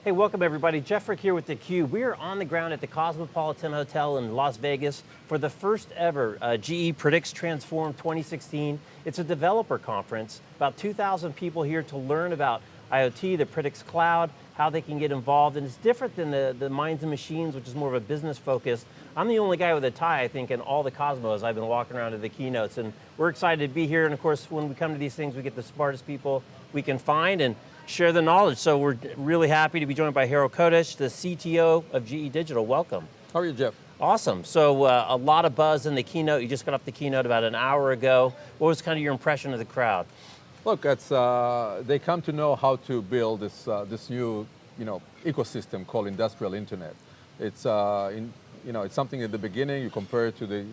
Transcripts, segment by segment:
Hey, welcome everybody. Jeff Frick here with theCUBE. We are on the ground at the Cosmopolitan Hotel in Las Vegas for the first ever GE Predicts Transform 2016. It's a developer conference, about 2,000 people here to learn about IoT, the Predicts Cloud, how they can get involved, and it's different than the Minds and Machines, which is more of a business focus. I'm the only guy with a tie, I think, in all the Cosmos. I've been walking around to the keynotes, and we're excited to be here, and of course, when we come to these things, we get the smartest people we can find and share the knowledge. So we're really happy to be joined by Harel, the CTO of GE Digital. Welcome. How are you, Jeff? Awesome. So a lot of buzz in the keynote. You just got off the keynote about an hour ago. What was kind of your impression of the crowd? Look, it's, they come to know how to build this new ecosystem called industrial internet. It's it's something at the beginning. You compare it to the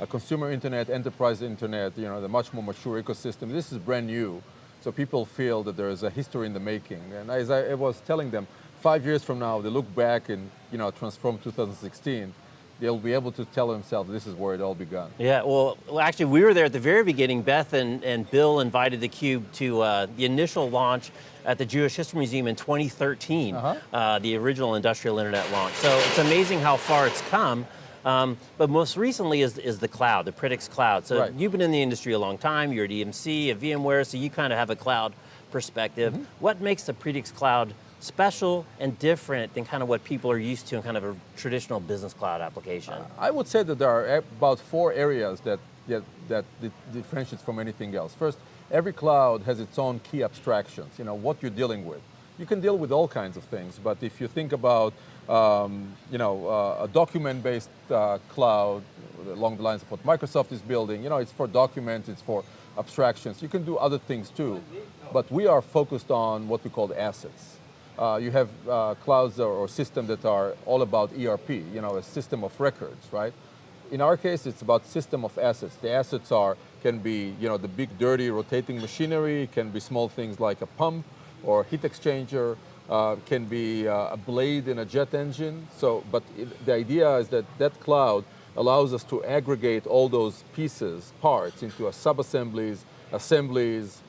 consumer internet, enterprise internet. The much more mature ecosystem. This is brand new. So people feel that there is a history in the making. And as I was telling them, 5 years from now, they look back and Transform 2016, they'll be able to tell themselves this is where it all began. Yeah, well actually we were there at the very beginning. Beth and Bill invited theCUBE to the initial launch at the Jewish History Museum in 2013, the original industrial internet launch. So it's amazing how far it's come. But most recently is the cloud, the Predicts Cloud. So You've been in the industry a long time, you're at EMC, at VMware, so you kind of have a cloud perspective. What makes the Predicts Cloud special and different than kind of what people are used to in kind of a traditional business cloud application? I would say that there are about 4 areas that differentiates from anything else. First, every cloud has its own key abstractions, what you're dealing with. You can deal with all kinds of things, but if you think about a document-based cloud along the lines of what Microsoft is building, it's for documents, it's for abstractions. You can do other things too, but we are focused on what we call assets. You have clouds or systems that are all about ERP, a system of records, right? In our case, it's about system of assets. The assets can be the big dirty rotating machinery, can be small things like a pump or heat exchanger, can be a blade in a jet engine. But the idea is that that cloud allows us to aggregate all those pieces, parts, into sub-assemblies, assemblies,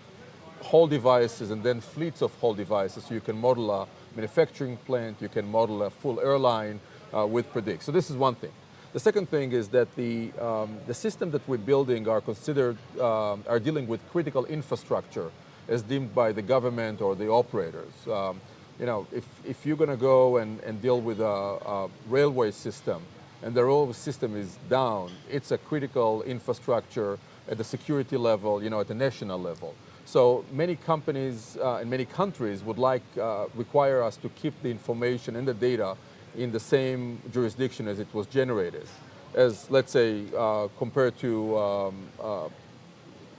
whole devices, and then fleets of whole devices. So you can model a manufacturing plant, you can model a full airline with Predict. So this is one thing. The second thing is that the system that we're building are dealing with critical infrastructure as deemed by the government or the operators. If you're going to go and deal with a railway system and the railway system is down, it's a critical infrastructure at the security level, at the national level. So many companies and many countries would require us to keep the information and the data in the same jurisdiction as it was generated. As, let's say, compared to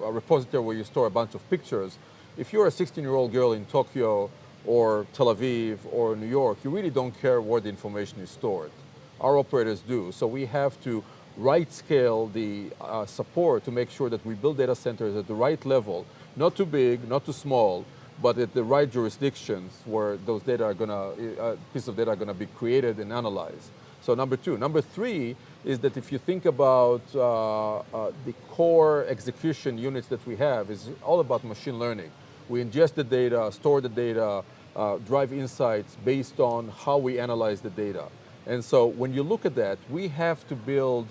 a repository where you store a bunch of pictures, if you're a 16-year-old girl in Tokyo or Tel Aviv or New York, you really don't care where the information is stored. Our operators do, so we have to right-scale the support to make sure that we build data centers at the right level, not too big, not too small, but at the right jurisdictions where those data are pieces of data are going to be created and analyzed. So number 2. Number 3 is that if you think about the core execution units that we have, is all about machine learning. We ingest the data, store the data, drive insights based on how we analyze the data. And so when you look at that, we have to build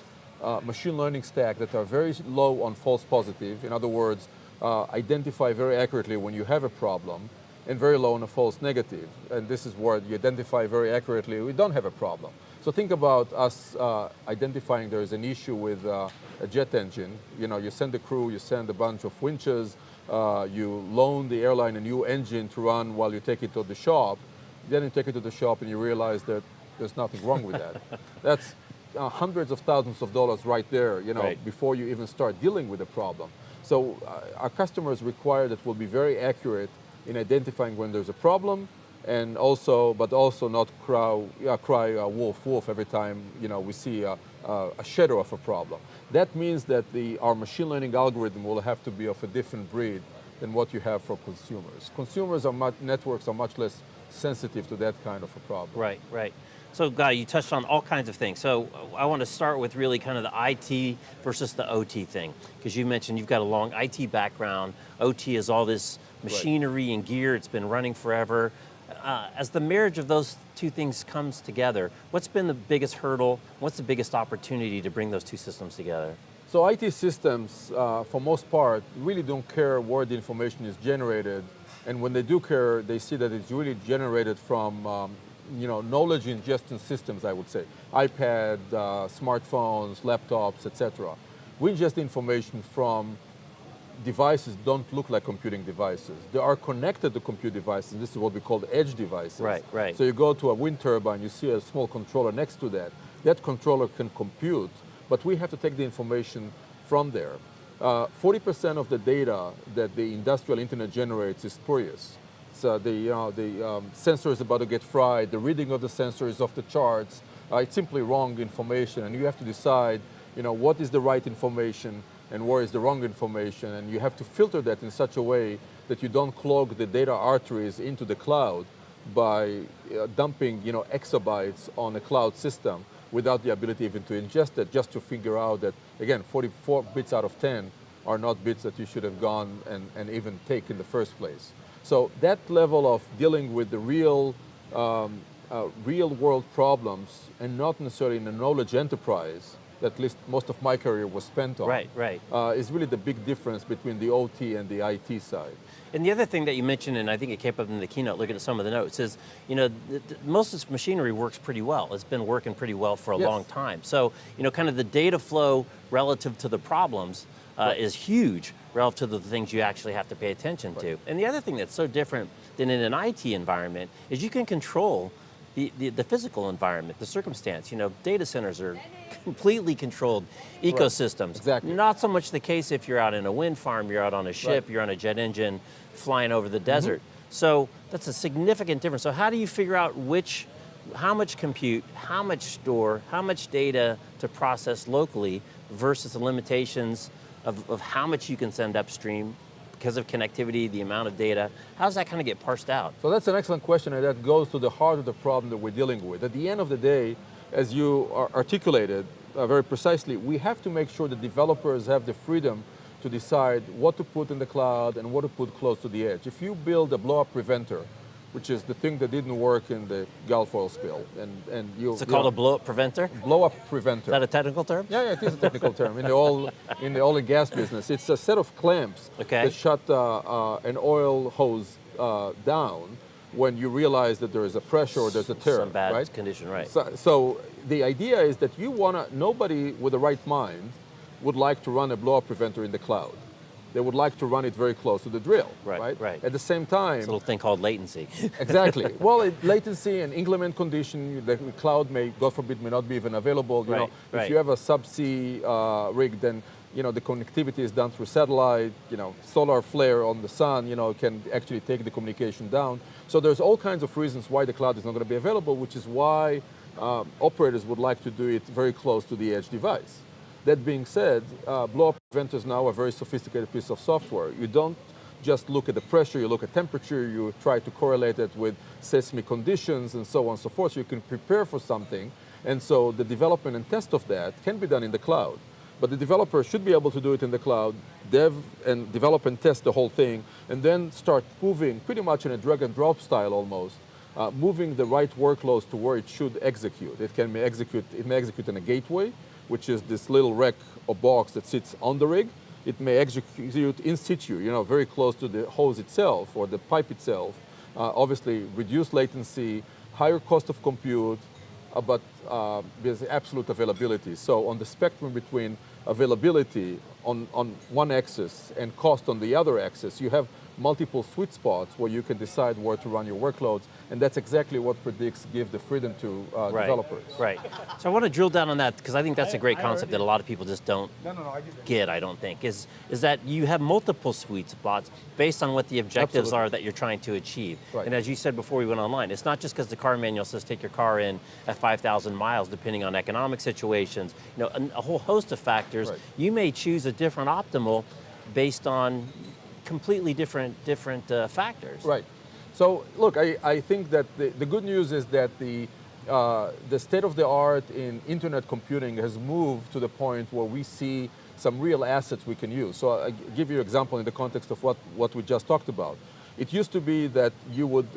machine learning stack that are very low on false positive. In other words, identify very accurately when you have a problem, and very low on a false negative. And this is where you identify very accurately we don't have a problem. So think about us identifying there is an issue with a jet engine. You send a crew, you send a bunch of winches, you loan the airline a new engine to run while you take it to the shop. Then you take it to the shop and you realize that there's nothing wrong with that. That's hundreds of thousands of dollars right there, before you even start dealing with the problem. So our customers require that we'll be very accurate in identifying when there's a problem, and but also not cry wolf, wolf every time we see a shadow of a problem. That means that our machine learning algorithm will have to be of a different breed than what you have for consumers. Networks are much less sensitive to that kind of a problem. Right, right. So Guy, you touched on all kinds of things. So I want to start with really kind of the IT versus the OT thing, because you mentioned you've got a long IT background. OT is all this machinery and gear, it's been running forever. as the marriage of those two things comes together, what's been the biggest hurdle? What's the biggest opportunity to bring those two systems together? So IT systems, for most part, really don't care where the information is generated, and when they do care, they see that it's really generated from knowledge ingestion systems, I would say. iPad, smartphones, laptops, etc. We ingest information from devices don't look like computing devices. They are connected to compute devices. This is what we call edge devices. Right, right. So you go to a wind turbine, you see a small controller next to that. That controller can compute, but we have to take the information from there. 40% of the data that the industrial internet generates is spurious. So the sensor is about to get fried, the reading of the sensor is off the charts. It's simply wrong information, and you have to decide what is the right information and where is the wrong information, and you have to filter that in such a way that you don't clog the data arteries into the cloud by dumping exabytes on a cloud system without the ability even to ingest it, just to figure out that, again, 44 bits out of 10 are not bits that you should have gone and even take in the first place. So that level of dealing with the real world problems, and not necessarily in a knowledge enterprise, at least most of my career was spent on, right. Is really the big difference between the OT and the IT side. And the other thing that you mentioned, and I think it came up in the keynote, looking at some of the notes, is most of this machinery works pretty well. It's been working pretty well for a long time. So kind of the data flow relative to the problems is huge relative to the things you actually have to pay attention to. And the other thing that's so different than in an IT environment is you can control the physical environment, the circumstance. Data centers are completely controlled ecosystems. Exactly. Not so much the case if you're out in a wind farm, you're out on a ship, you're on a jet engine flying over the desert. So that's a significant difference. So how do you figure out how much compute, how much store, how much data to process locally versus the limitations of how much you can send upstream because of connectivity, the amount of data? How does that kind of get parsed out? So that's an excellent question, and that goes to the heart of the problem that we're dealing with. At the end of the day, as you articulated very precisely, we have to make sure that developers have the freedom to decide what to put in the cloud and what to put close to the edge. If you build a blow-up preventer, which is the thing that didn't work in the Gulf oil spill, and you... Is it called a blow-up preventer? Blow-up preventer. Is that a technical term? Yeah, it is a technical term. In the oil and gas business, it's a set of clamps that shut an oil hose down when you realize that there is a pressure or there's a tear. Some bad condition, right. So the idea is that nobody with the right mind would like to run a blow-up preventer in the cloud. They would like to run it very close to the drill, right? At the same time... It's a little thing called latency. Exactly. Well, latency and inclement condition, the cloud may, God forbid, may not be even available. If you have a subsea rig, then the connectivity is done through satellite, solar flare on the sun, can actually take the communication down. So there's all kinds of reasons why the cloud is not going to be available, which is why operators would like to do it very close to the edge device. That being said, blow-up preventers now are a very sophisticated piece of software. You don't just look at the pressure, you look at temperature, you try to correlate it with seismic conditions and so on and so forth, so you can prepare for something. And so the development and test of that can be done in the cloud. But the developer should be able to do it in the cloud, develop and test the whole thing, and then start moving, pretty much in a drag and drop style almost, moving the right workloads to where it should execute. It may execute in a gateway, which is this little rack or box that sits on the rig. It may execute in situ, very close to the hose itself or the pipe itself. Obviously, reduced latency, higher cost of compute, but there's absolute availability. So on the spectrum between availability on one axis and cost on the other axis, you have multiple sweet spots where you can decide where to run your workloads, and that's exactly what Predix gives the freedom to developers. Right. So I want to drill down on that, because I think that's a great concept that a lot of people just don't get, I don't think, is that you have multiple sweet spots based on what the objectives are that you're trying to achieve. Right. And as you said before we went online, it's not just because the car manual says take your car in at 5,000 miles, depending on economic situations, a whole host of factors. Right. You may choose a different optimal based on completely different factors. Right. So look, I think that the good news is that the state of the art in internet computing has moved to the point where we see some real assets we can use. So I'll give you an example in the context of what we just talked about. It used to be that you would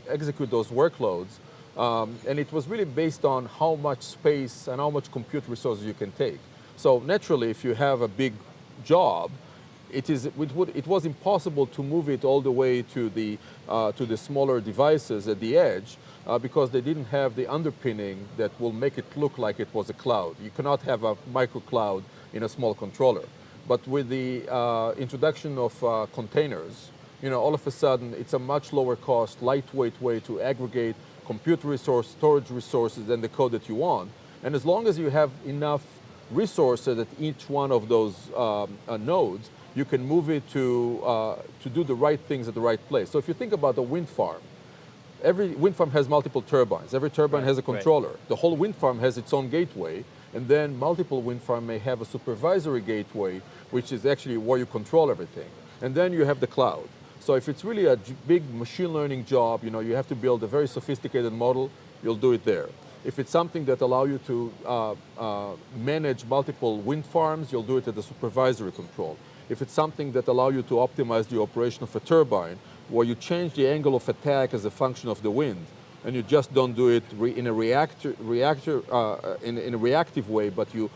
execute those workloads, and it was really based on how much space and how much compute resources you can take. So naturally, if you have a big job, it was impossible to move it all the way to the smaller devices at the edge because they didn't have the underpinning that will make it look like it was a cloud. You cannot have a micro cloud in a small controller. But with the introduction of containers, all of a sudden it's a much lower cost, lightweight way to aggregate compute resource, storage resources, and the code that you want. And as long as you have enough resources at each one of those nodes, you can move it to do the right things at the right place. So if you think about a wind farm, every wind farm has multiple turbines. Every turbine has a controller. Right. The whole wind farm has its own gateway, and then multiple wind farms may have a supervisory gateway, which is actually where you control everything. And then you have the cloud. So if it's really a big machine learning job, you have to build a very sophisticated model, you'll do it there. If it's something that allows you to manage multiple wind farms, you'll do it at the supervisory control. If it's something that allows you to optimize the operation of a turbine, where you change the angle of attack as a function of the wind, and you just don't do it in a reactive way, but you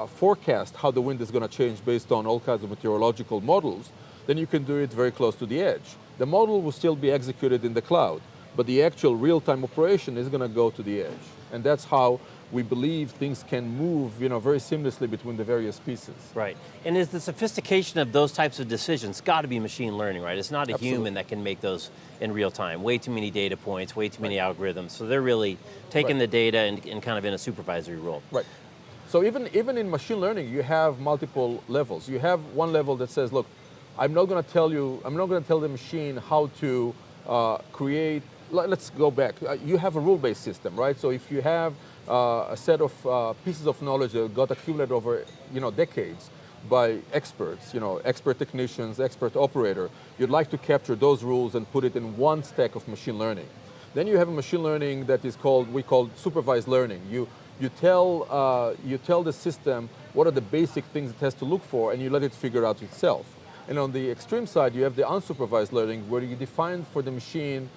forecast how the wind is going to change based on all kinds of meteorological models, then you can do it very close to the edge. The model will still be executed in the cloud, but the actual real-time operation is going to go to the edge. And that's how we believe things can move very seamlessly between the various pieces. Right. And is the sophistication of those types of decisions got to be machine learning, right? It's not a Absolutely. human that can make those in real time. Way too many data points, way too many algorithms. So they're really taking the data and kind of in a supervisory role. Right. So even in machine learning, you have multiple levels. You have one level that says, look, I'm not going to tell the machine how to create. Let's go back. You have a rule-based system, right? So if you have a set of pieces of knowledge that got accumulated over decades by experts, expert technicians, expert operator, you'd like to capture those rules and put it in one stack of machine learning. Then you have a machine learning that is we call supervised learning. You tell the system what are the basic things it has to look for, and you let it figure out itself. And on the extreme side, you have the unsupervised learning, where you define for the machine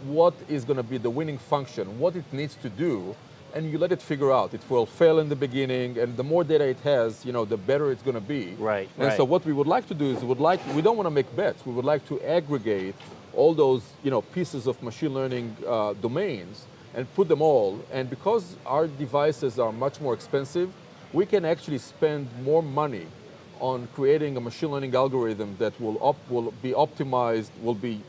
what is going to be the winning function, what it needs to do, and you let it figure out. It will fail in the beginning, and the more data it has, the better it's going to be. Right. And so what we would like to do is we don't want to make bets. We would like to aggregate all those pieces of machine learning domains and put them all. And because our devices are much more expensive, we can actually spend more money on creating a machine learning algorithm that will be optimized, will be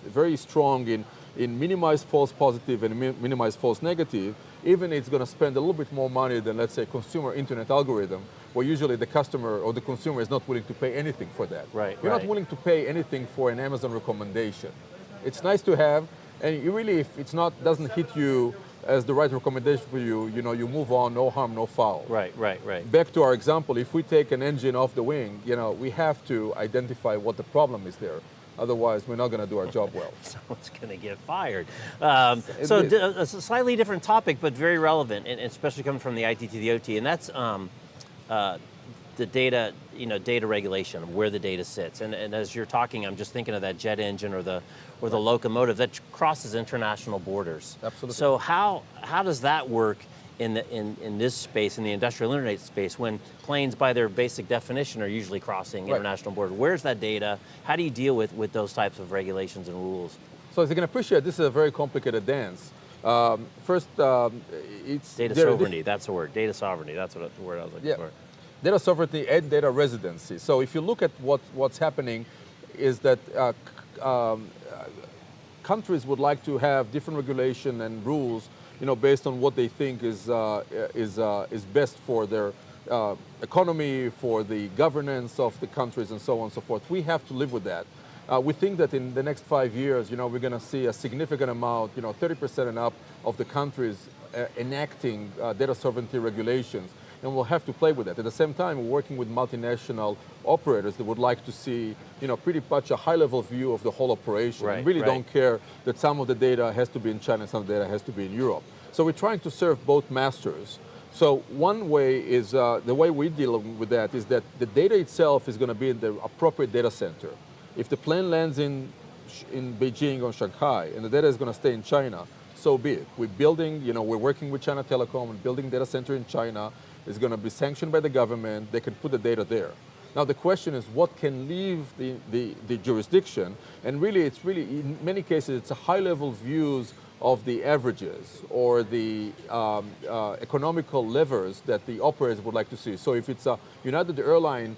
very strong in minimize false positive and minimize false negative. Even it's going to spend a little bit more money than, let's say, consumer internet algorithm, where usually the customer or the consumer is not willing to pay anything for that. Right. You're not willing to pay anything for an Amazon recommendation. It's nice to have, and you really, if it's doesn't hit you as the right recommendation for you, you move on, no harm, no foul. Right. Back to our example, if we take an engine off the wing, we have to identify what the problem is there. Otherwise, we're not going to do our job well. Someone's going to get fired. So a slightly different topic, but very relevant, and especially coming from the IT to the OT, and that's the data, data regulation of where the data sits. And as you're talking, I'm just thinking of that jet engine or the locomotive that crosses international borders. Absolutely. So how does that work in this space, in the industrial internet space, when planes, by their basic definition, are usually crossing international borders? Where's that data? How do you deal with those types of regulations and rules? So as you can appreciate, this is a very complicated dance. First, it's data sovereignty. That's the word. Data sovereignty. That's the word I was looking for. Data sovereignty and data residency. So if you look at what's happening, is that countries would like to have different regulation and rules, based on what they think is best for their economy, for the governance of the countries, and so on and so forth. We have to live with that. We think that in the next 5 years, we're going to see a significant amount, 30% and up of the countries enacting data sovereignty regulations, and we'll have to play with that. At the same time, we're working with multinational operators that would like to see, pretty much a high-level view of the whole operation, and really don't care that some of the data has to be in China, some of the data has to be in Europe. So we're trying to serve both masters. So one way is, the way we deal with that is that the data itself is going to be in the appropriate data center. If the plane lands in Beijing or Shanghai and the data is going to stay in China, so be it. We're building, we're working with China Telecom and building data center in China. It's going to be sanctioned by the government. They can put the data there. Now the question is what can leave the jurisdiction, and really in many cases it's a high-level views of the averages or the economical levers that the operators would like to see. So if it's a United Airline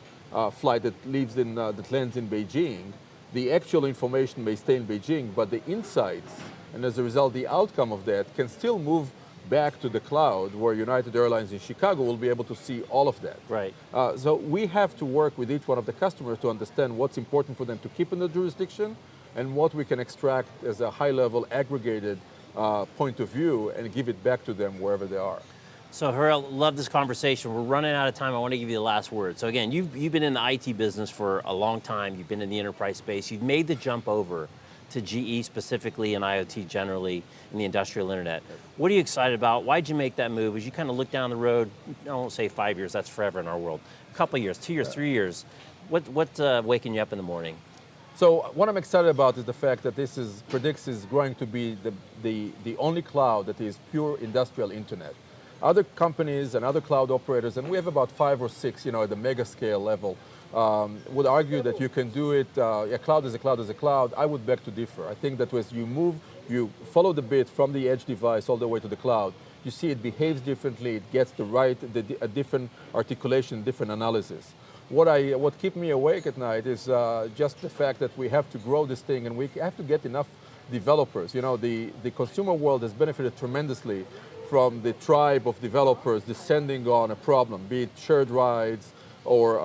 flight that leaves that lands in Beijing, the actual information may stay in Beijing, but the insights and as a result the outcome of that can still move back to the cloud, where United Airlines in Chicago will be able to see all of that. Right. So we have to work with each one of the customers to understand what's important for them to keep in the jurisdiction and what we can extract as a high-level aggregated point of view and give it back to them wherever they are. So Harel, love this conversation. We're running out of time. I want to give you the last word. So again, you've been in the IT business for a long time. You've been in the enterprise space. You've made the jump over to GE specifically and IoT generally in the industrial internet. What are you excited about? Why'd you make that move? As you kind of look down the road, I won't say 5 years, that's forever in our world. A couple of years, 2 years, 3 years. What's waking you up in the morning? So what I'm excited about is the fact that Predix is going to be the only cloud that is pure industrial internet. Other companies and other cloud operators, and we have about 5 or 6, at the mega scale level, would argue that you can do it, a cloud is a cloud is a cloud. I would beg to differ. I think that as you follow the bit from the edge device all the way to the cloud, you see it behaves differently, it gets a different articulation, different analysis. What keeps me awake at night is just the fact that we have to grow this thing and we have to get enough developers. The consumer world has benefited tremendously from the tribe of developers descending on a problem, be it shared rides or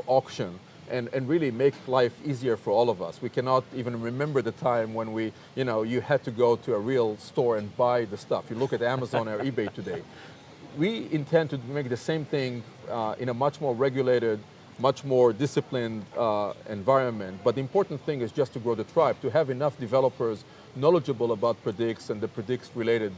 auction, and really make life easier for all of us. We cannot even remember the time when you had to go to a real store and buy the stuff. You look at Amazon or eBay today. We intend to make the same thing in a much more regulated, much more disciplined environment. But the important thing is just to grow the tribe, to have enough developers knowledgeable about Predix and the Predix related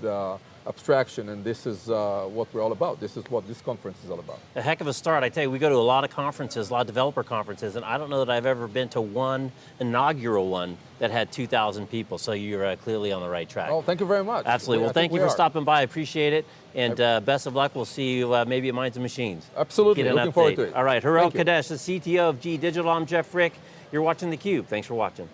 abstraction, and this is what we're all about. This is what this conference is all about. A heck of a start. I tell you, we go to a lot of conferences, a lot of developer conferences, and I don't know that I've ever been to one inaugural one that had 2,000 people, so you're clearly on the right track. Oh, thank you very much. Absolutely. Well, thank you for stopping by. I appreciate it, and best of luck. We'll see you maybe at Minds and Machines. Absolutely. Looking forward to it. All right, Harel Kodesh, the CTO of GE Digital. I'm Jeff Frick. You're watching theCUBE. Thanks for watching.